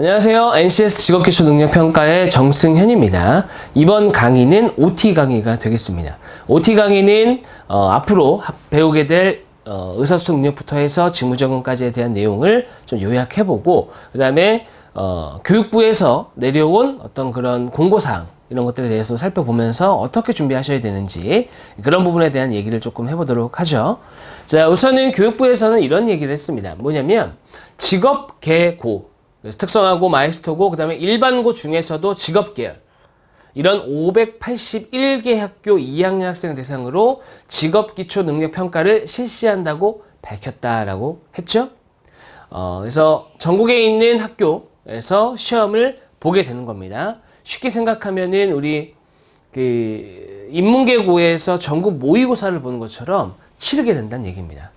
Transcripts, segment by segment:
안녕하세요. NCS 직업기초능력평가의 정승현입니다. 이번 강의는 OT 강의가 되겠습니다. OT 강의는 앞으로 배우게 될 의사소통 능력부터 해서 직무적응까지에 대한 내용을 좀 요약해보고, 그 다음에 교육부에서 내려온 어떤 그런 공고사항 이런 것들에 대해서 살펴보면서 어떻게 준비하셔야 되는지 그런 부분에 대한 얘기를 조금 해보도록 하죠. 자, 우선은 교육부에서는 이런 얘기를 했습니다. 뭐냐면 직업계고, 특성화고, 마이스터고, 그 다음에 일반고 중에서도 직업계열, 이런 581개 학교 2학년 학생 대상으로 직업기초능력평가를 실시한다고 밝혔다라고 했죠. 그래서 전국에 있는 학교에서 시험을 보게 되는 겁니다. 쉽게 생각하면은 우리 인문계고에서 전국 모의고사를 보는 것처럼 치르게 된다는 얘기입니다.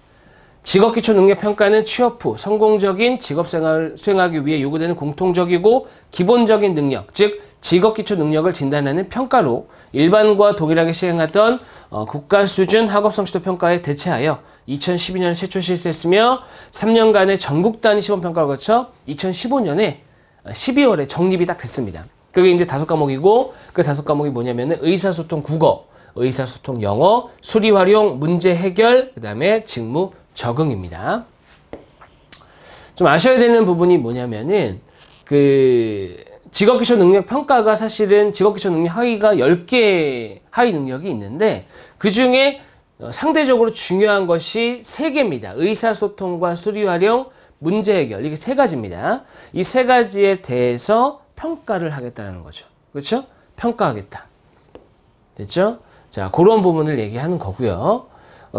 직업기초능력평가는 취업 후 성공적인 직업생활을 수행하기 위해 요구되는 공통적이고 기본적인 능력, 즉 직업기초능력을 진단하는 평가로 일반과 동일하게 시행하던 국가수준 학업성취도 평가에 대체하여 2012년에 최초 실시했으며 3년간의 전국단위 시범평가를 거쳐 2015년에 12월에 정립이 딱 됐습니다. 그게 이제 5과목이고, 그 5과목이 뭐냐면은 의사소통 국어, 의사소통 영어, 수리활용, 문제 해결, 그 다음에 직무 적응입니다. 좀 아셔야 되는 부분이 뭐냐면은 직업기초능력평가가 사실은 직업기초능력 하위가 10개 하위 능력이 있는데, 그 중에 상대적으로 중요한 것이 3개입니다. 의사소통과 수리활용, 문제 해결, 이게 3가지입니다. 이 3가지에 대해서 평가를 하겠다는 거죠. 그렇죠? 평가하겠다. 됐죠? 자, 그런 부분을 얘기하는 거고요.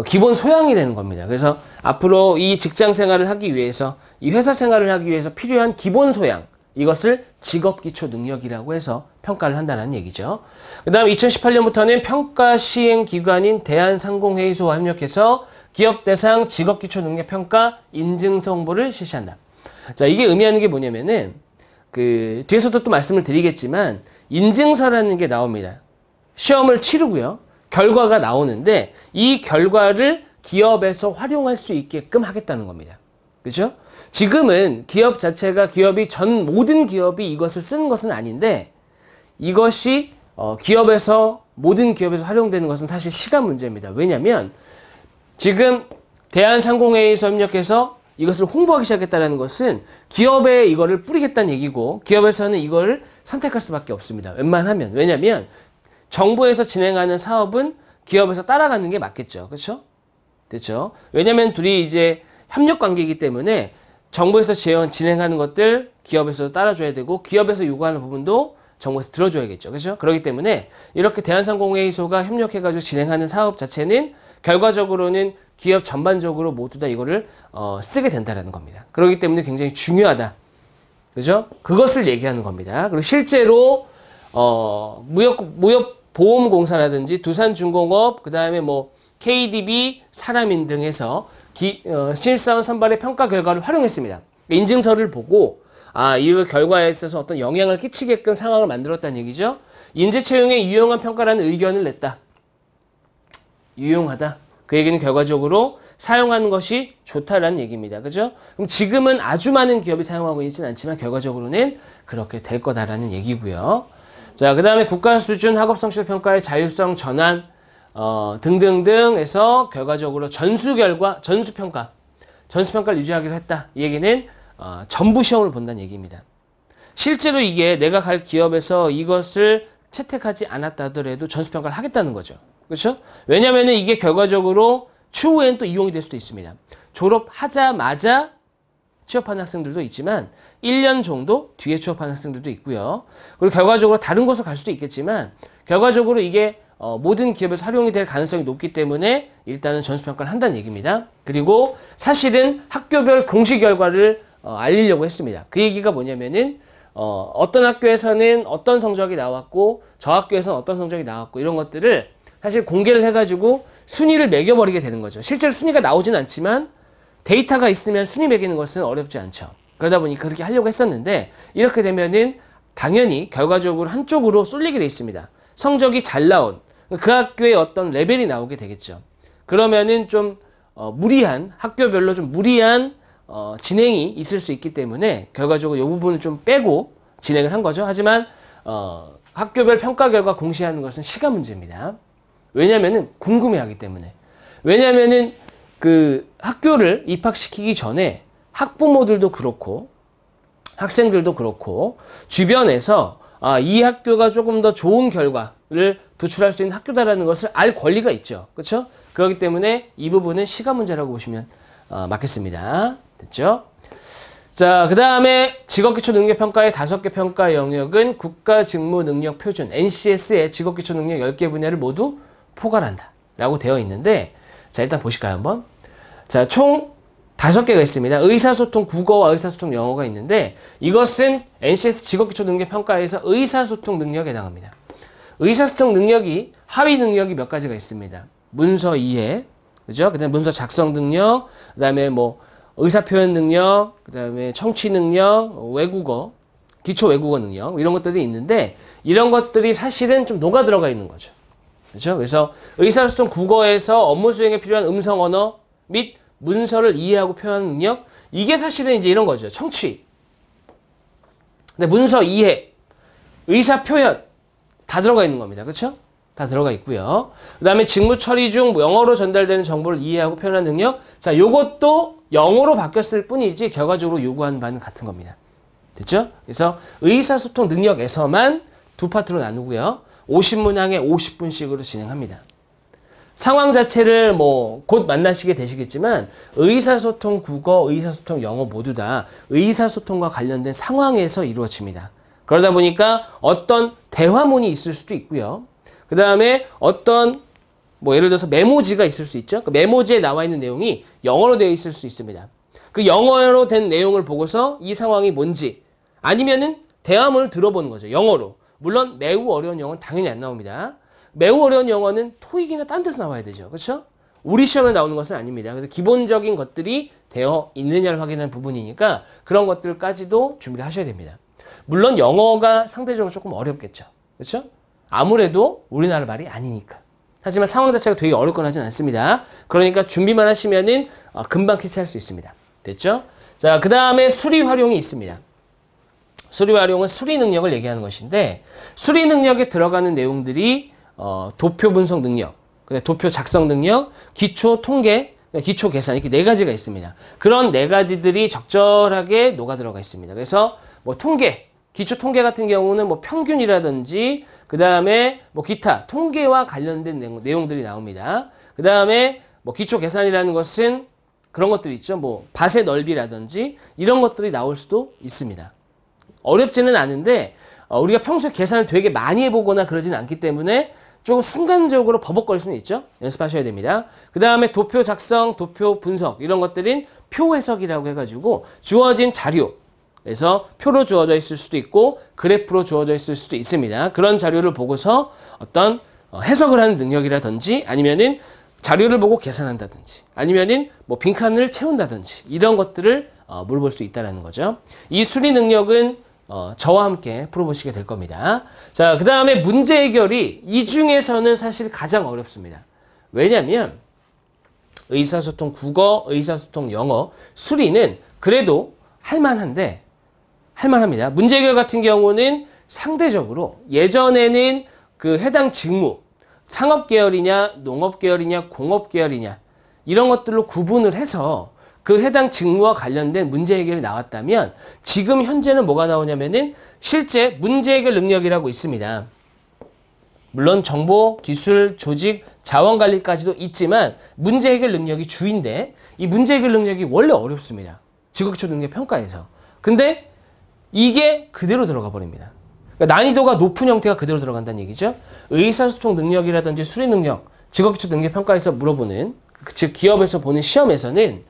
기본 소양이 되는 겁니다. 그래서 앞으로 이 직장 생활을 하기 위해서, 이 회사 생활을 하기 위해서 필요한 기본 소양, 이것을 직업기초능력이라고 해서 평가를 한다는 얘기죠. 그 다음 2018년부터는 평가 시행 기관인 대한상공회의소와 협력해서 기업 대상 직업기초능력평가 인증서 홍보를 실시한다. 자, 이게 의미하는 게 뭐냐면은 뒤에서도 또 말씀을 드리겠지만 인증서라는 게 나옵니다. 시험을 치르고요. 결과가 나오는데 이 결과를 기업에서 활용할 수 있게끔 하겠다는 겁니다. 그죠? 지금은 기업 자체가 모든 기업이 이것을 쓰는 것은 아닌데, 이것이 모든 기업에서 활용되는 것은 사실 시간 문제입니다. 왜냐면 지금 대한상공회의소 협력해서 이것을 홍보하기 시작했다는 것은 기업에 이거를 뿌리겠다는 얘기고, 기업에서는 이거를 선택할 수밖에 없습니다. 웬만하면. 왜냐면 정부에서 진행하는 사업은 기업에서 따라가는 게 맞겠죠. 그렇죠? 됐죠? 왜냐면 둘이 이제 협력 관계이기 때문에 정부에서 진행하는 것들 기업에서 따라줘야 되고, 기업에서 요구하는 부분도 정부에서 들어줘야겠죠. 그렇죠? 그렇기 때문에 이렇게 대한상공회의소가 협력해가지고 진행하는 사업 자체는 결과적으로는 기업 전반적으로 모두 다 이거를 쓰게 된다는 겁니다. 그렇기 때문에 굉장히 중요하다. 그죠? 그것을 얘기하는 겁니다. 그리고 실제로 무역보험공사라든지 두산중공업, 그 다음에 KDB, 사람인 등에서 신입사원 선발의 평가 결과를 활용했습니다. 인증서를 보고 이 결과에 있어서 어떤 영향을 끼치게끔 상황을 만들었다는 얘기죠. 인재채용에 유용한 평가라는 의견을 냈다. 유용하다. 그 얘기는 결과적으로 사용하는 것이 좋다라는 얘기입니다. 그죠? 그럼 지금은 아주 많은 기업이 사용하고 있지는 않지만 결과적으로는 그렇게 될 거다라는 얘기고요. 자, 그 다음에 국가수준 학업성취도 평가의 자율성 전환 등등등에서 결과적으로 전수평가를 유지하기로 했다. 이 얘기는 전부 시험을 본다는 얘기입니다. 실제로 이게 내가 갈 기업에서 이것을 채택하지 않았다 하더라도 전수평가를 하겠다는 거죠. 그렇죠? 왜냐면은 이게 결과적으로 추후엔 또 이용이 될 수도 있습니다. 졸업하자마자 취업하는 학생들도 있지만 1년 정도 뒤에 취업하는 학생들도 있고요. 그리고 결과적으로 다른 곳으로 갈 수도 있겠지만 결과적으로 이게 모든 기업에서 활용이 될 가능성이 높기 때문에 일단은 전수평가를 한다는 얘기입니다. 그리고 사실은 학교별 공시 결과를 알리려고 했습니다. 그 얘기가 뭐냐면은 어떤 학교에서는 어떤 성적이 나왔고 저 학교에서는 어떤 성적이 나왔고 이런 것들을 사실 공개를 해가지고 순위를 매겨버리게 되는 거죠. 실제로 순위가 나오진 않지만 데이터가 있으면 순위 매기는 것은 어렵지 않죠. 그러다 보니 그렇게 하려고 했었는데 이렇게 되면은 당연히 결과적으로 한쪽으로 쏠리게 돼 있습니다. 성적이 잘 나온 그 학교의 어떤 레벨이 나오게 되겠죠. 그러면은 좀 무리한 학교별로 좀 무리한 진행이 있을 수 있기 때문에 결과적으로 이 부분을 좀 빼고 진행을 한 거죠. 하지만 학교별 평가 결과 공시하는 것은 시간 문제입니다. 왜냐면은 궁금해하기 때문에. 왜냐면은 그 학교를 입학시키기 전에 학부모들도 그렇고 학생들도 그렇고 주변에서 이 학교가 조금 더 좋은 결과를 도출할 수 있는 학교다라는 것을 알 권리가 있죠. 그렇죠? 그렇기 때문에 이 부분은 시간 문제라고 보시면 맞겠습니다. 됐죠? 자, 그 다음에 직업기초능력평가의 5개 평가 영역은 국가직무능력표준 NCS의 직업기초능력 10개 분야를 모두 포괄한다 라고 되어 있는데, 자, 일단 보실까요 한번? 자, 총 5개가 있습니다. 의사소통 국어와 의사소통 영어가 있는데, 이것은 NCS 직업기초능력평가에서 의사소통 능력에 해당합니다. 의사소통 능력이 하위 능력이 몇 가지가 있습니다. 문서 이해, 그죠? 그 다음에 문서 작성 능력, 그 다음에 뭐 의사표현 능력, 그 다음에 청취 능력, 외국어, 기초 외국어 능력, 이런 것들이 있는데, 이런 것들이 사실은 좀 녹아 들어가 있는 거죠. 그렇죠? 그래서 의사소통 국어에서 업무 수행에 필요한 음성 언어 및 문서를 이해하고 표현하는 능력, 이게 사실은 이제 이런 거죠. 청취. 근데 문서 이해, 의사 표현 다 들어가 있는 겁니다. 그렇죠? 다 들어가 있고요. 그 다음에 직무 처리 중 영어로 전달되는 정보를 이해하고 표현하는 능력. 자, 요것도 영어로 바뀌었을 뿐이지 결과적으로 요구하는 바는 같은 겁니다. 됐죠? 그래서 의사소통 능력에서만 두 파트로 나누고요. 50문항에 50분씩으로 진행합니다. 상황 자체를 뭐 곧 만나시게 되시겠지만 의사소통 국어, 의사소통 영어 모두 다 의사소통과 관련된 상황에서 이루어집니다. 그러다 보니까 어떤 대화문이 있을 수도 있고요. 그 다음에 어떤 뭐 예를 들어서 메모지가 있을 수 있죠. 그 메모지에 나와 있는 내용이 영어로 되어 있을 수 있습니다. 그 영어로 된 내용을 보고서 이 상황이 뭔지, 아니면은 대화문을 들어보는 거죠. 영어로. 물론 매우 어려운 영어는 당연히 안 나옵니다. 매우 어려운 영어는 토익이나 딴 데서 나와야 되죠. 그렇죠? 우리 시험에 나오는 것은 아닙니다. 그래서 기본적인 것들이 되어 있느냐를 확인하는 부분이니까 그런 것들까지도 준비를 하셔야 됩니다. 물론 영어가 상대적으로 조금 어렵겠죠. 그렇죠? 아무래도 우리나라 말이 아니니까. 하지만 상황 자체가 되게 어렵건 하진 않습니다. 그러니까 준비만 하시면은 금방 캐치할 수 있습니다. 됐죠? 자, 그 다음에 수리 활용이 있습니다. 수리 활용은 수리 능력을 얘기하는 것인데, 수리 능력에 들어가는 내용들이 도표 분석 능력, 도표 작성 능력, 기초 통계, 기초 계산, 이렇게 4가지가 있습니다. 그런 4가지들이 적절하게 녹아 들어가 있습니다. 그래서 뭐 통계, 기초 통계 같은 경우는 뭐 평균이라든지, 그 다음에 뭐 기타 통계와 관련된 내용들이 나옵니다. 그 다음에 뭐 기초 계산이라는 것은 그런 것들이 있죠. 뭐 밭의 넓이라든지 이런 것들이 나올 수도 있습니다. 어렵지는 않은데 우리가 평소에 계산을 되게 많이 해보거나 그러지는 않기 때문에 조금 순간적으로 버벅거릴 수는 있죠. 연습하셔야 됩니다. 그 다음에 도표 작성, 도표 분석, 이런 것들은 표 해석이라고 해가지고 주어진 자료에서 표로 주어져 있을 수도 있고 그래프로 주어져 있을 수도 있습니다. 그런 자료를 보고서 어떤 해석을 하는 능력이라든지, 아니면은 자료를 보고 계산한다든지, 아니면은 뭐 빈칸을 채운다든지, 이런 것들을 물어볼 수 있다는 거죠. 이 수리 능력은 저와 함께 풀어보시게 될 겁니다. 자, 그 다음에 문제 해결이 이 중에서는 사실 가장 어렵습니다. 왜냐하면 의사소통 국어, 의사소통 영어, 수리는 그래도 할만합니다. 문제 해결 같은 경우는 상대적으로 예전에는 그 해당 직무, 상업계열이냐, 농업계열이냐, 공업계열이냐, 이런 것들로 구분을 해서 그 해당 직무와 관련된 문제 해결이 나왔다면, 지금 현재는 뭐가 나오냐면은 실제 문제 해결 능력이라고 있습니다. 물론 정보, 기술, 조직, 자원관리까지도 있지만 문제 해결 능력이 주인데, 이 문제 해결 능력이 원래 어렵습니다. 직업기초 능력 평가에서. 근데 이게 그대로 들어가 버립니다. 그러니까 난이도가 높은 형태가 그대로 들어간다는 얘기죠. 의사소통 능력이라든지 수리 능력, 직업기초 능력 평가에서 물어보는, 즉 기업에서 보는 시험에서는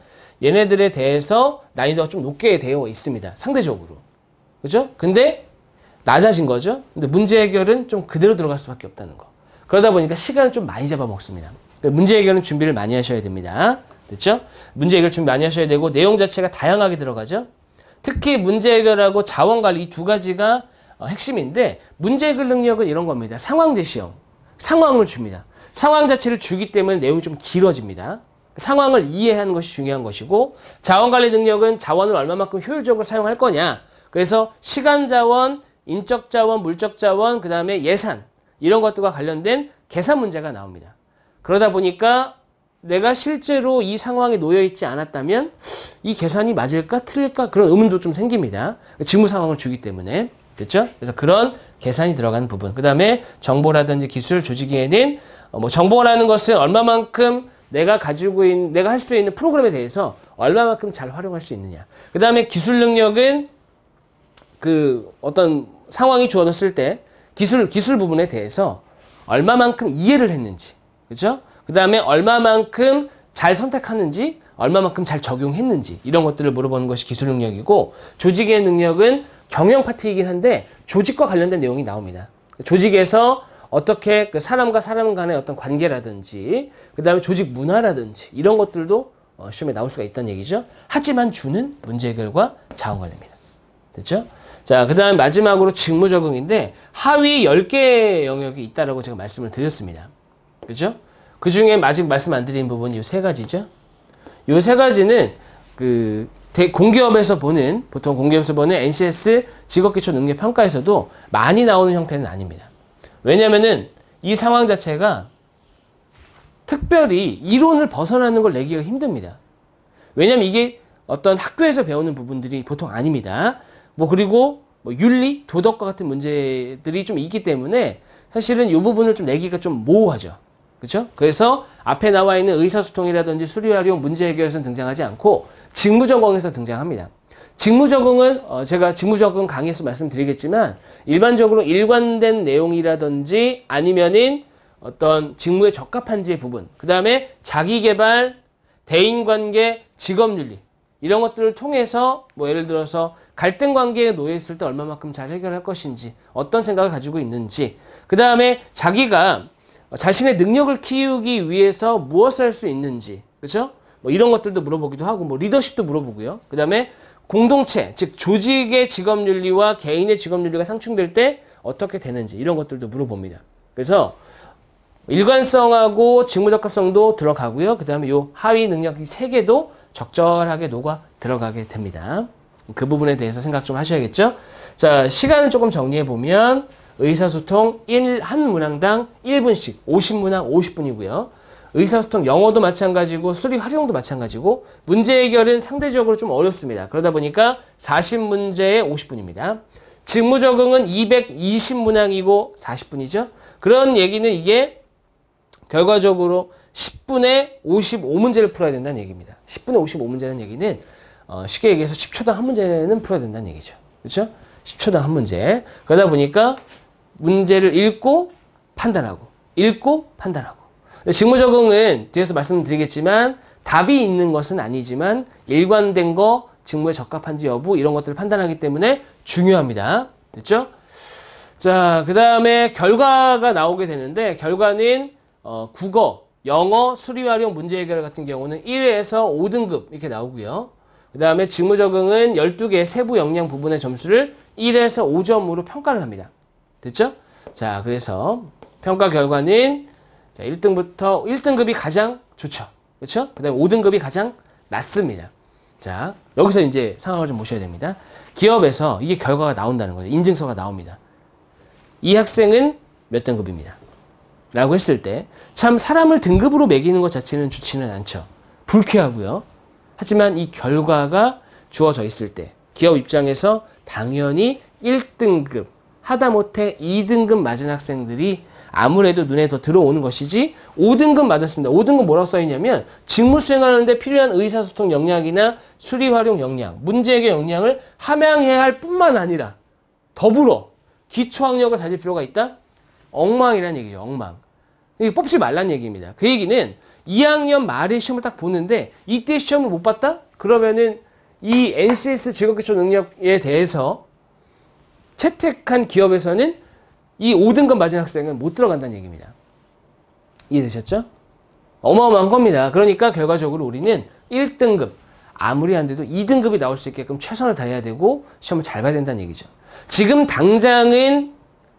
얘네들에 대해서 난이도가 좀 높게 되어 있습니다. 상대적으로. 그죠? 근데 낮아진 거죠. 근데 문제 해결은 좀 그대로 들어갈 수밖에 없다는 거. 그러다 보니까 시간을 좀 많이 잡아먹습니다. 문제 해결은 준비를 많이 하셔야 됩니다. 됐죠? 문제 해결 준비 많이 하셔야 되고, 내용 자체가 다양하게 들어가죠. 특히 문제 해결하고 자원관리, 이 2가지가 핵심인데, 문제 해결 능력은 이런 겁니다. 상황 제시형. 상황을 줍니다. 상황 자체를 주기 때문에 내용이 좀 길어집니다. 상황을 이해하는 것이 중요한 것이고, 자원관리 능력은 자원을 얼마만큼 효율적으로 사용할 거냐. 그래서 시간자원, 인적자원, 물적자원, 그 다음에 예산, 이런 것들과 관련된 계산 문제가 나옵니다. 그러다 보니까 내가 실제로 이 상황에 놓여 있지 않았다면 이 계산이 맞을까 틀릴까 그런 의문도 좀 생깁니다. 직무 상황을 주기 때문에. 그렇죠? 그래서 그런 계산이 들어가는 부분. 그 다음에 정보라든지 기술 조직에는 정보라는 것은 얼마만큼 내가 가지고 있는, 내가 할 수 있는 프로그램에 대해서 얼마만큼 잘 활용할 수 있느냐. 그 다음에 기술 능력은 그 어떤 상황이 주어졌을 때 기술 부분에 대해서 얼마만큼 이해를 했는지. 그렇죠? 그 다음에 얼마만큼 잘 선택하는지, 얼마만큼 잘 적용했는지, 이런 것들을 물어보는 것이 기술 능력이고, 조직의 능력은 경영 파트이긴 한데 조직과 관련된 내용이 나옵니다. 조직에서 어떻게 그 사람과 사람 간의 어떤 관계라든지, 그 다음에 조직 문화라든지 이런 것들도 시험에 나올 수가 있다는 얘기죠. 하지만 주는 문제 해결과 자원 관리입니다. 됐죠? 자, 그 다음에 마지막으로 직무 적응인데 하위 10개의 영역이 있다라고 제가 말씀을 드렸습니다. 그죠? 그 중에 아직 말씀 안 드린 부분이 이 세 가지죠. 이 세 가지는 공기업에서 보는, 보통 공기업에서 보는 NCS 직업기초 능력 평가에서도 많이 나오는 형태는 아닙니다. 왜냐면은 이 상황 자체가 특별히 이론을 벗어나는 걸 내기가 힘듭니다. 왜냐면 이게 어떤 학교에서 배우는 부분들이 보통 아닙니다. 그리고 윤리, 도덕과 같은 문제들이 좀 있기 때문에 사실은 이 부분을 좀 내기가 좀 모호하죠. 그렇죠? 그래서 앞에 나와 있는 의사소통이라든지 수리활용, 문제 해결에서는 등장하지 않고 직무적응에서 등장합니다. 직무적응은 제가 직무적응 강의에서 말씀드리겠지만 일반적으로 일관된 내용이라든지 아니면은 어떤 직무에 적합한지의 부분, 그 다음에 자기개발, 대인관계, 직업윤리 이런 것들을 통해서 예를 들어서 갈등 관계에 놓여 있을 때 얼마만큼 잘 해결할 것인지, 어떤 생각을 가지고 있는지, 그 다음에 자기가 자신의 능력을 키우기 위해서 무엇을 할 수 있는지, 그렇죠? 이런 것들도 물어보기도 하고, 리더십도 물어보고요. 그 다음에 공동체, 즉 조직의 직업윤리와 개인의 직업윤리가 상충될 때 어떻게 되는지 이런 것들도 물어봅니다. 그래서 일관성하고 직무적합성도 들어가고요. 그 다음에 요 하위 능력 이 3개도 적절하게 녹아 들어가게 됩니다. 그 부분에 대해서 생각 좀 하셔야겠죠? 자, 시간을 조금 정리해 보면 의사소통 한 문항당 1분씩 50문항 50분이고요. 의사소통 영어도 마찬가지고 수리 활용도 마찬가지고 문제 해결은 상대적으로 좀 어렵습니다. 그러다 보니까 40문제에 50분입니다. 직무 적응은 220문항이고 40분이죠. 그런 얘기는 이게 결과적으로 10분에 55문제를 풀어야 된다는 얘기입니다. 10분에 55문제라는 얘기는 쉽게 얘기해서 10초당 한 문제는 풀어야 된다는 얘기죠. 그렇죠? 10초당 한 문제. 그러다 보니까 문제를 읽고 판단하고 직무 적응은 뒤에서 말씀드리겠지만 답이 있는 것은 아니지만 일관된 거, 직무에 적합한지 여부 이런 것들을 판단하기 때문에 중요합니다. 됐죠? 자, 그 다음에 결과가 나오게 되는데 결과는 국어, 영어, 수리활용, 문제 해결 같은 경우는 1에서 5등급 이렇게 나오고요. 그 다음에 직무 적응은 12개의 세부 역량 부분의 점수를 1에서 5점으로 평가를 합니다. 됐죠? 자, 그래서 평가 결과는 1등급이 가장 좋죠. 그렇죠? 그 다음에 5등급이 가장 낮습니다. 자, 여기서 이제 상황을 좀 보셔야 됩니다. 기업에서 이게 결과가 나온다는 거죠. 인증서가 나옵니다. 이 학생은 몇 등급입니다. 라고 했을 때 참 사람을 등급으로 매기는 것 자체는 좋지는 않죠. 불쾌하고요. 하지만 이 결과가 주어져 있을 때 기업 입장에서 당연히 1등급 하다못해 2등급 맞은 학생들이 아무래도 눈에 더 들어오는 것이지 5등급 맞았습니다. 5등급 뭐라고 써있냐면 직무 수행하는데 필요한 의사소통 역량이나 수리활용 역량, 문제해결 역량을 함양해야 할 뿐만 아니라 더불어 기초학력을 다질 필요가 있다? 엉망이라는 얘기죠. 엉망. 이게 뽑지 말란 얘기입니다. 그 얘기는 2학년 말에 시험을 딱 보는데 이때 시험을 못 봤다? 그러면은 이 NCS 직업기초 능력에 대해서 채택한 기업에서는 이 5등급 맞은 학생은 못 들어간다는 얘기입니다. 이해되셨죠? 어마어마한 겁니다. 그러니까 결과적으로 우리는 1등급, 아무리 안 돼도 2등급이 나올 수 있게끔 최선을 다해야 되고 시험을 잘 봐야 된다는 얘기죠. 지금 당장은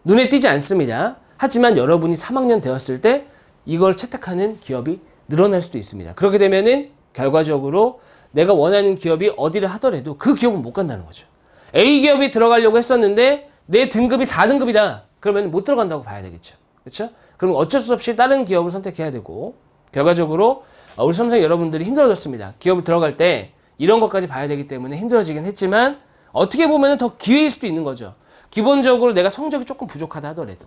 눈에 띄지 않습니다. 하지만 여러분이 3학년 되었을 때 이걸 채택하는 기업이 늘어날 수도 있습니다. 그렇게 되면은 결과적으로 내가 원하는 기업이 어디를 하더라도 그 기업은 못 간다는 거죠. A 기업이 들어가려고 했었는데 내 등급이 4등급이다. 그러면 못 들어간다고 봐야 되겠죠. 그렇죠? 그럼 어쩔 수 없이 다른 기업을 선택해야 되고 결과적으로 우리 수험생 여러분들이 힘들어졌습니다. 기업을 들어갈 때 이런 것까지 봐야 되기 때문에 힘들어지긴 했지만 어떻게 보면 더 기회일 수도 있는 거죠. 기본적으로 내가 성적이 조금 부족하다 하더라도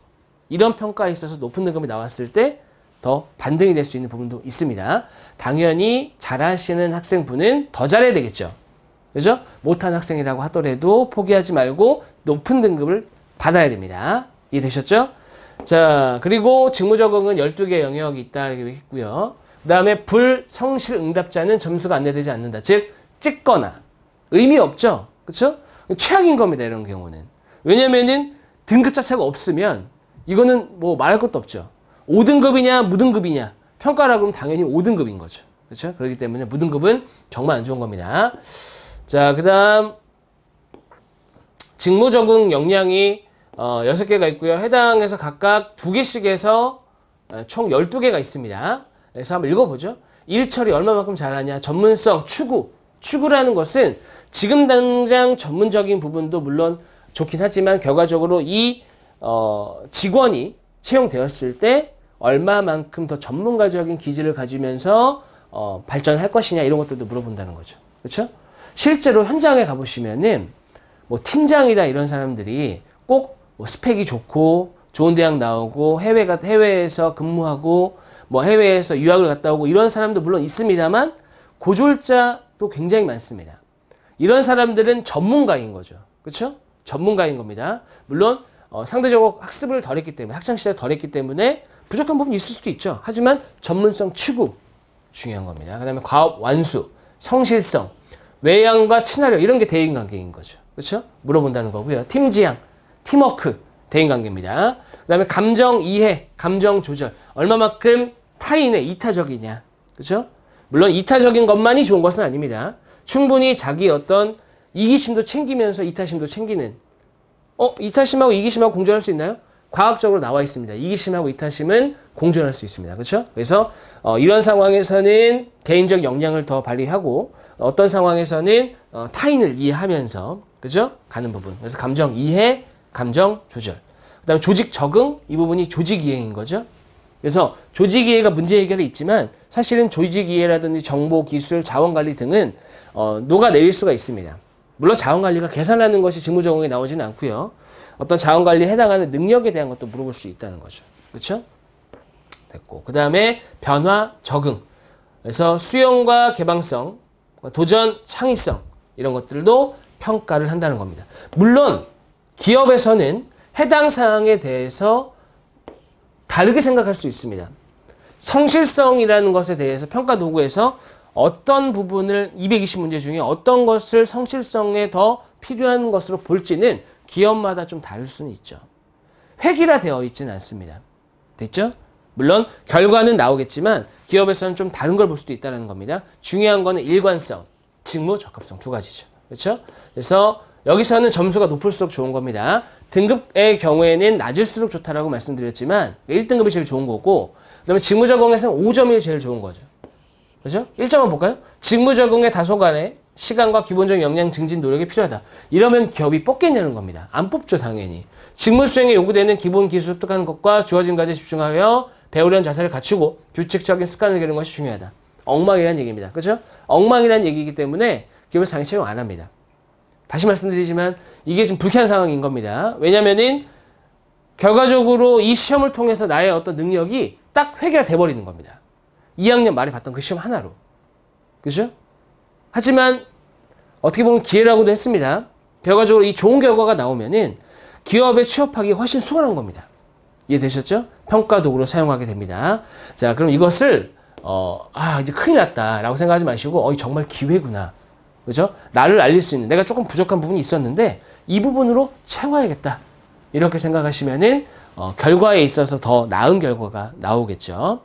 이런 평가에 있어서 높은 등급이 나왔을 때 더 반등이 될 수 있는 부분도 있습니다. 당연히 잘하시는 학생분은 더 잘해야 되겠죠. 그죠? 못한 학생이라고 하더라도 포기하지 말고 높은 등급을 받아야 됩니다. 이해되셨죠? 자, 그리고 직무 적응은 12개 영역이 있다 이렇게 했고요. 그 다음에 불성실 응답자는 점수가 안내되지 않는다. 즉, 찍거나 의미 없죠? 그쵸? 최악인 겁니다. 이런 경우는. 왜냐면은 등급 자체가 없으면 이거는 뭐 말할 것도 없죠. 5등급이냐 무등급이냐 평가라고 하면 당연히 5등급인 거죠. 그렇죠? 그렇기 때문에 무등급은 정말 안 좋은 겁니다. 자, 그 다음 직무 적응 역량이 6개가 있고요. 해당해서 각각 2개씩 해서 총 12개가 있습니다. 그래서 한번 읽어보죠. 일 처리 얼마만큼 잘하냐. 전문성, 추구라는 것은 지금 당장 전문적인 부분도 물론 좋긴 하지만 결과적으로 이 직원이 채용되었을 때 얼마만큼 더 전문가적인 기질을 가지면서 발전할 것이냐 이런 것들도 물어본다는 거죠. 그렇죠? 실제로 현장에 가보시면은 뭐 팀장이다 이런 사람들이 꼭 뭐 스펙이 좋고 좋은 대학 나오고 해외에서 근무하고 뭐 해외에서 유학을 갔다 오고 이런 사람도 물론 있습니다만 고졸자도 굉장히 많습니다. 이런 사람들은 전문가인 거죠. 그렇죠? 전문가인 겁니다. 물론 상대적으로 학습을 덜 했기 때문에 학창시절에 덜 했기 때문에 부족한 부분이 있을 수도 있죠. 하지만 전문성 추구 중요한 겁니다. 그 다음에 과업 완수, 성실성, 외향과 친화력 이런 게 대인관계인 거죠. 그렇죠? 물어본다는 거고요. 팀 지향, 팀워크, 대인관계입니다. 그 다음에 감정 이해, 감정 조절 얼마만큼 타인의 이타적이냐. 그렇죠? 물론 이타적인 것만이 좋은 것은 아닙니다. 충분히 자기 어떤 이기심도 챙기면서 이타심도 챙기는 이타심하고 이기심하고 공존할 수 있나요? 과학적으로 나와 있습니다. 이기심하고 이타심은 공존할 수 있습니다. 그렇죠? 그래서 이런 상황에서는 개인적 역량을 더 발휘하고 어떤 상황에서는 타인을 이해하면서 그죠? 가는 부분. 그래서 감정 이해, 감정 조절. 그다음에 조직 적응 이 부분이 조직 이해인 거죠. 그래서 조직 이해가 문제 해결이 있지만 사실은 조직 이해라든지 정보, 기술, 자원 관리 등은 녹아내릴 수가 있습니다. 물론 자원관리가 계산하는 것이 직무적응에 나오지는 않고요. 어떤 자원관리에 해당하는 능력에 대한 것도 물어볼 수 있다는 거죠. 그렇죠? 됐고 그 다음에 변화, 적응. 그래서 수용과 개방성, 도전, 창의성 이런 것들도 평가를 한다는 겁니다. 물론 기업에서는 해당 사항에 대해서 다르게 생각할 수 있습니다. 성실성이라는 것에 대해서 평가 도구에서 어떤 부분을 220문제 중에 어떤 것을 성실성에 더 필요한 것으로 볼지는 기업마다 좀 다를 수는 있죠. 획일화되어 있지는 않습니다. 됐죠? 물론 결과는 나오겠지만 기업에서는 좀 다른 걸 볼 수도 있다는 겁니다. 중요한 거는 일관성, 직무 적합성 두 가지죠. 그렇죠? 그래서 여기서는 점수가 높을수록 좋은 겁니다. 등급의 경우에는 낮을수록 좋다라고 말씀드렸지만 1등급이 제일 좋은 거고 그다음에 직무 적응에서는 5점이 제일 좋은 거죠. 그죠? 1점만 볼까요? 직무 적응의 다소간의 시간과 기본적인 역량 증진 노력이 필요하다. 이러면 기업이 뽑겠냐는 겁니다. 안 뽑죠, 당연히. 직무 수행에 요구되는 기본 기술 습득하는 것과 주어진 과제에 집중하여 배우려는 자세를 갖추고 규칙적인 습관을 기르는 것이 중요하다. 엉망이라는 얘기입니다. 그죠? 엉망이라는 얘기이기 때문에 기업에서 장기 채용 안 합니다. 다시 말씀드리지만 이게 지금 불쾌한 상황인 겁니다. 왜냐면은 결과적으로 이 시험을 통해서 나의 어떤 능력이 딱 회계가 돼버리는 겁니다. 2학년 말에 봤던 그 시험 하나로. 그죠? 하지만 어떻게 보면 기회라고도 했습니다. 결과적으로 이 좋은 결과가 나오면은 기업에 취업하기 훨씬 수월한 겁니다. 이해되셨죠? 평가 도구로 사용하게 됩니다. 자, 그럼 이것을 이제 큰일 났다라고 생각하지 마시고 정말 기회구나. 그죠? 나를 알릴 수 있는 내가 조금 부족한 부분이 있었는데 이 부분으로 채워야겠다. 이렇게 생각하시면은 결과에 있어서 더 나은 결과가 나오겠죠.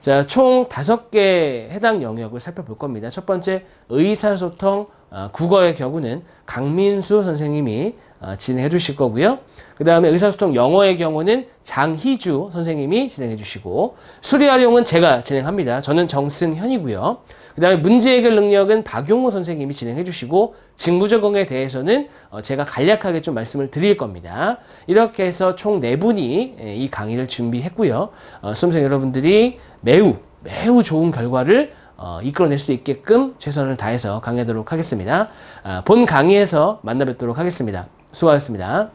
자, 총 5개 해당 영역을 살펴볼 겁니다. 첫 번째, 의사소통, 국어의 경우는 강민수 선생님이 진행해 주실 거고요. 그 다음에 의사소통 영어의 경우는 장희주 선생님이 진행해 주시고, 수리활용은 제가 진행합니다. 저는 정승현이고요. 그 다음에 문제 해결 능력은 박용무 선생님이 진행해 주시고, 직무적응에 대해서는 제가 간략하게 좀 말씀을 드릴 겁니다. 이렇게 해서 총 4분이 이 강의를 준비했고요. 수험생 여러분들이 매우 좋은 결과를 이끌어낼 수 있게끔 최선을 다해서 강의하도록 하겠습니다. 본 강의에서 만나 뵙도록 하겠습니다. 수고하셨습니다.